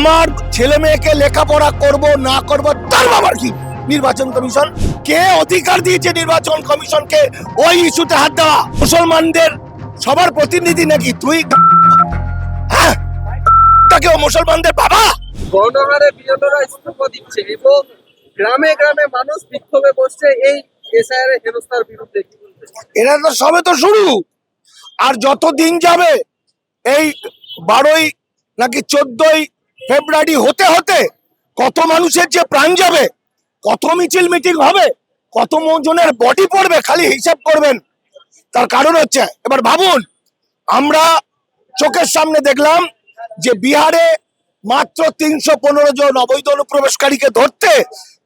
আমার ছেলে মেয়েকে লেখাপড়া করব না করব তার বাবার কি? নির্বাচন কমিশন কে অধিকার দিয়েছে নির্বাচন কমিশনকে ওই ইস্যুতে হাত দেওয়া? মুসলমানদের সবার প্রতিনিধি নাকি তুই? হ্যাঁ, তাকে মুসলমানদের বাবা? গণহারে বিএলওরা ইস্তফা দিচ্ছে এবং গ্রামে গ্রামে মানুষ বিক্ষোভে বসছে এই এসআইআর এর হেনস্থার বিরুদ্ধে। কি বলবেন? এরা তো সবে তো শুরু, আর যত দিন যাবে এই 12ই নাকি 14ই ফেব্রুয়ারি হতে হতে কত মানুষের যে প্রাণ যাবে, কত মিছিল মিটিং হবে, কত জনের বডি পড়বে, খালি হিসাব করবেন। তার কারণ হচ্ছে, এবার ভাবুন, আমরা চোখের সামনে দেখলাম যে বিহারে মাত্র 315 জন অবৈধ অনুপ্রবেশকারীকে ধরতে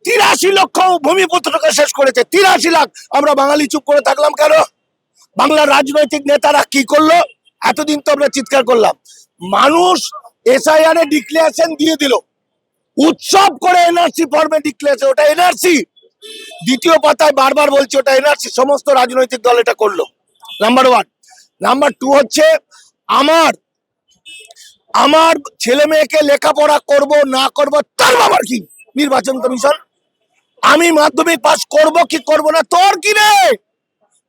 83 লক্ষ ভূমিপুত্রকে শেষ করেছে। 83 লাখ। আমরা বাঙালি চুপ করে থাকলাম কেন? বাংলার রাজনৈতিক নেতারা কি করলো? এতদিন তো আমরা চিৎকার করলাম, মানুষ এসআইআর এ ডিক্লারেশন দিয়ে দিল, উৎসব করে এনআরসি ফর্মে ডিক্লারেশন, ওটা এনআরসি। দ্বিতীয় পাতায় বারবার বলছে ওটা এনআরসি, সমস্ত রাজনৈতিক দল এটা করলো। নাম্বার 1। নাম্বার 2 হচ্ছে আমার ছেলে মেয়েকে লেখাপড়া করব না করব তার বাবার কি? নির্বাচন কমিশন। আমি মাধ্যমিক পাস করব কি করব না তোর কি রে?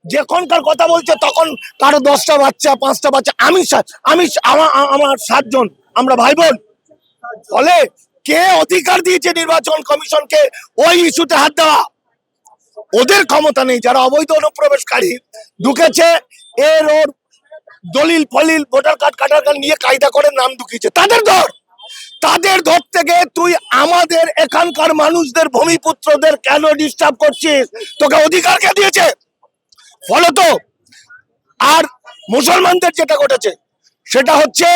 যখনকার কথা বলছে তখন কারো 10টা বাচ্চা, 5টা বাচ্চা, আমি আমার 7 জন, আমরা ভাই বোন। ফলে কে অধিকার দিয়েছে নির্বাচন কমিশনকে ওই ইস্যুতে হাত দেওয়া? ওদের ক্ষমতা নেই। যারা অবৈধ অনুপ্রবেশকারী ঢুকেছে, এর ওর দলিল ফলিল ভোটার কার্ড কাটার কার্ড নিয়ে কায়দা করে নাম ঢুকিয়েছে, তাদের ধরতে গিয়ে তুই আমাদের এখানকার মানুষদের ভূমিপুত্রদের কেন ডিস্টার্ব করছিস? তোকে অধিকার কে দিয়েছে? ফলত আর মুসলমানদের যেটা ঘটেছে সেটা হচ্ছে,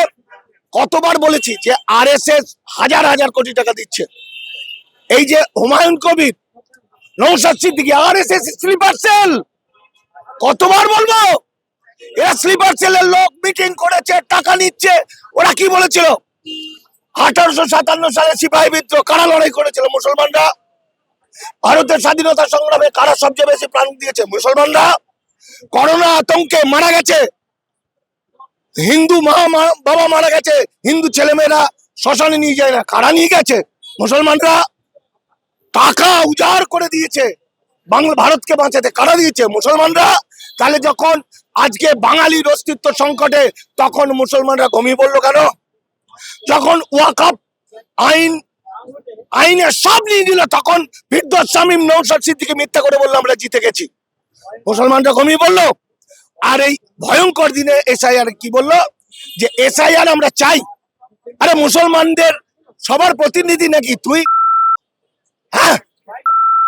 কতবার বলেছি যে আরএসএস হাজার হাজার কোটি টাকা দিচ্ছে। এই যে Humayun Kabir, Naushad Siddiqui, RSS sleeper cell. কতবার বলবো? এরা স্লিপার সেলের লোক, মিটিং করেছে, টাকা নিচ্ছে। ওরা কি বলেছিল? 1857 সালে সিপাহী বিদ্রোহ কারা লড়াই করেছিল? মুসলমানরা। ভারতের স্বাধীনতা সংগ্রামে কারা সবচেয়ে বেশি প্রাণ দিয়েছে? মুসলমানরা। করোনা আতঙ্কে মারা গেছে হিন্দু বাবা, মারা গেছে হিন্দু ছেলেমেয়েরা, শ্মশানে নিয়ে যায় না, কারা নিয়ে গেছে? মুসলমানরা। টাকা উজাড় করে দিয়েছে ভারতকে বাঁচাতে, কারা দিয়েছে? মুসলমানরা। তাহলে যখন আজকে বাঙালির অস্তিত্ব সংকটে, তখন মুসলমানরা ঘুমিয়ে পড়লো কেন? যখন ওয়াকফ আইনে সব নিয়ে দিল, তখন ফিরদৌস শামীম, নওশাদ সিদ্দিকী মিথ্যা করে বললো আমরা জিতে গেছি, মুসলমানরা ঘুমিয়ে পড়লো। আর এই ভয়ঙ্কর দিনে এসআইআর কি বললো? যে এসআইআর আমরা চাই। আরে মুসলমানদের সবার প্রতিনিধি নাকি তুই? হ্যাঁ,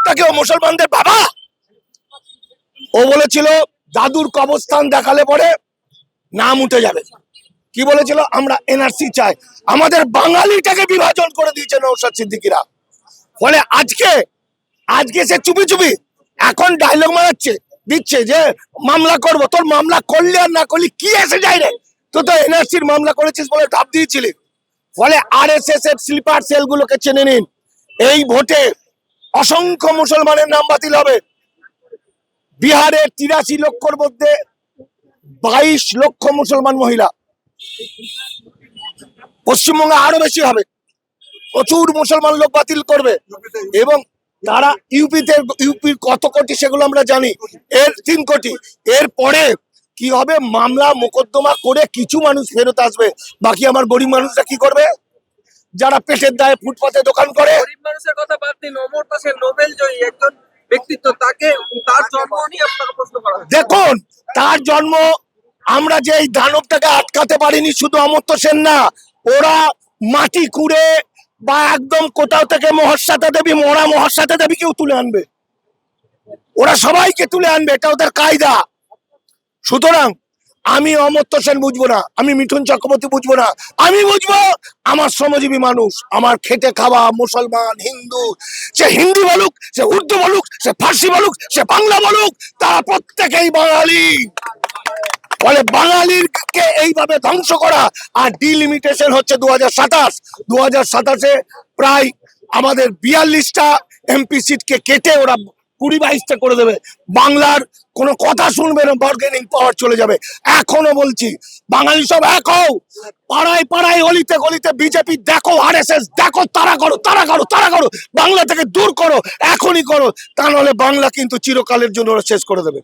তাকে মুসলমানদের বাবা? ও বলেছিল দাদুর কবরস্থান দেখালে পরে নাম উঠে যাবে। কি বলেছিল? আমরা এনআরসি চাই। আমাদের বাঙালিটাকে বিভাজন করে দিয়েছে নওশাদ সিদ্দিকীরা। ফলে আজকে সে চুপি চুপি এখন ডায়লগ মারাচ্ছে, দিচ্ছে যে মামলা করব। তোর মামলা করলে আর না করলে কি এসে যায় রে? তো এনআরসির মামলা করেছিস বলে ঢাপ দিয়েছিলি। ফলে আরএসএস এর স্লিপার সেল গুলোকে চেনে নিন। এই ভোটে অসংখ্য মুসলমানের নাম বাতিল হবে। বিহারের 83 লক্ষর মধ্যে 22 লক্ষ মুসলমান মহিলা। পশ্চিমবঙ্গে আরো বেশি হবে, প্রচুর মুসলমান লোক বাতিল করবে। এবং তারা ইউপির কত কোটি সেগুলো আমরা জানি, এর 3 কোটি। এর পরে কি হবে? মামলা মোকদ্দমা করে কিছু মানুষ ফেরত আসবে, বাকি আমার গরিব মানুষরা কি করবে? যারা পেটের দায়ে ফুটপাতে দোকান করে। গরিব মানুষের কথা বাদ দিন, অমর্ত্য সেন নোবেল জয়ী একজন ব্যক্তিত্ব, তার জন্ম নিয়ে আপনাকে প্রশ্ন করা হয়েছে। দেখুন, তার জন্ম, আমরা যে এই দানবটাকে আটকাতে পারিনি শুধু অমর্ত্য সেন না, ওরা মাটি কুড়ে বা একদম কোথাও থেকে মহাশ্বেতা দেবী, মরা মহাশ্বেতা দেবীকেও তুলে আনবে। ওরা সবাইকে তুলে আনবে, এটা ওদের কায়দা। সুতরাং আমি অমর্ত্য সেন বুঝবো না, আমি মিঠুন চক্রবর্তী বুঝবো না। আমি বুঝবো আমার শ্রমজীবী মানুষ, আমার খেটে খাওয়া মুসলমান, হিন্দু, সে হিন্দি বলুক, সে উর্দু বলুক, সে ফার্সি বলুক, সে বাংলা বলুক, তারা প্রত্যেকেই বাঙালি। ফলে বাঙালিকে এইভাবে ধ্বংস করা। আর ডিলিমিটেশন হচ্ছে 2027 প্রায় আমাদের 42টা এমপি সিটকে কেটে ওরা 20-22টা করে দেবে। বাংলার কোনো কথা শুনবে না, বার্গেনিং পাওয়ার চলে যাবে। এখনো বলছি, বাঙালি সব এক হও, পাড়ায় পাড়ায় অলিতে গলিতে বিজেপি দেখো, আরএসএস দেখো, তারা করো তারা করো তারা করো, বাংলা থেকে দূর করো, এখনই করো, তা নাহলে বাংলা কিন্তু চিরকালের জন্য ওরা শেষ করে দেবে।